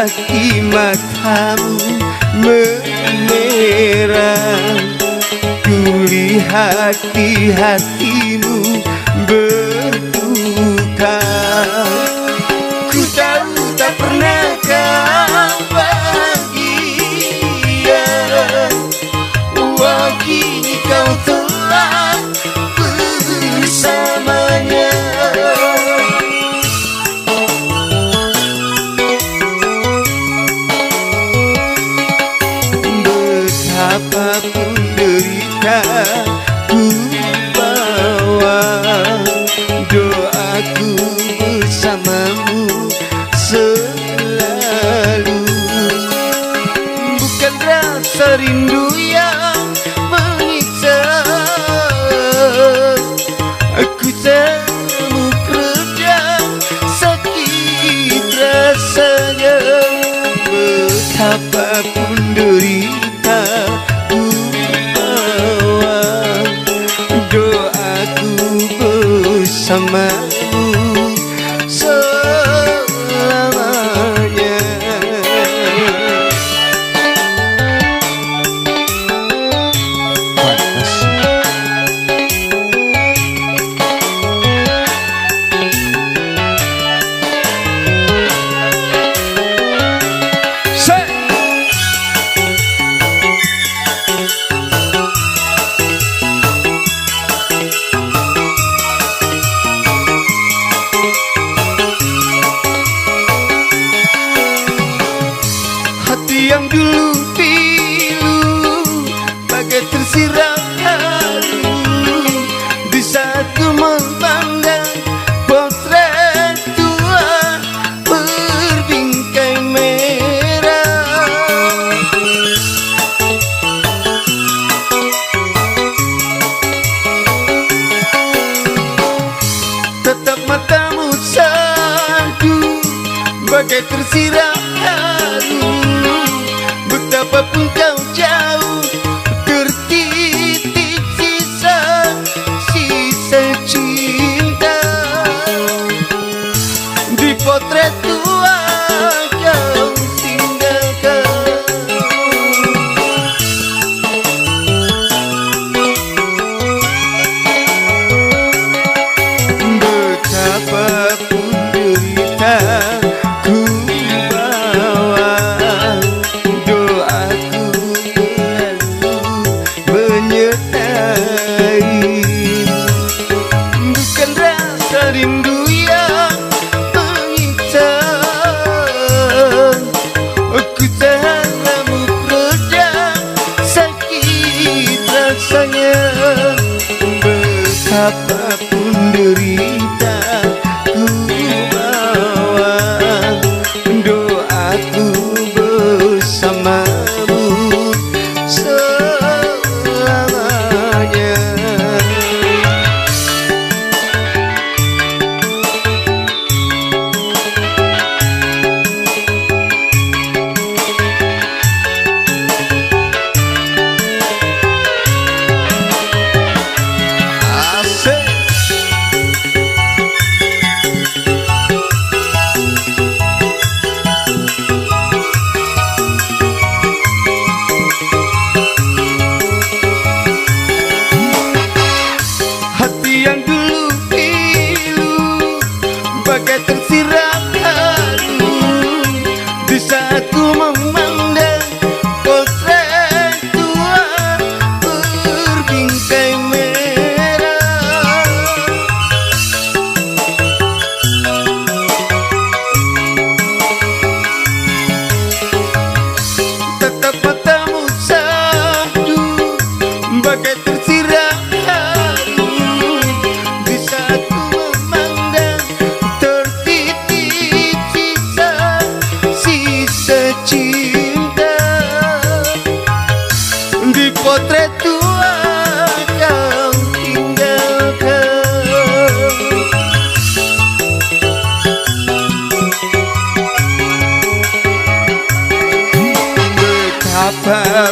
hati matamu memerah, kulihat di hatimu berduka. Ku tahu tak pernah kau bahagia, wah kini kau telah bersamanya. Betapapun derita ku bawa, doaku bersamamu selalu. Bukan rasa rindu yang menyiksa, aku tak mau redam sakit rasanya. Betapapun derita ku bawa, doaku bersamamu selamanya. Hati yang dulu pilu bagai tersiram haru di saat ku memandang potret tua berbingkai merah. Tetap matamu sadu bagai tersiram haru, betapapun kau jauh tertitik sisa cinta. Di potret tua kau tinggalkan. Betapapun derita ku bawa, doaku selalu menyertai. Bukan rasa rindu yang menyiksa, aku tak mau redam sakit rasanya. Betapapun derita ku bawa, doaku bersamamu selamanya. Asik. Hati yang dulu pilu bagai tersiram haru di saat ku memandang potret tua berbingkai merah. Tetap matamu sadu bagai tersiram haru di saat ku memandang tertitik sisa cinta. Di potret tua kau tinggalkan. Betapa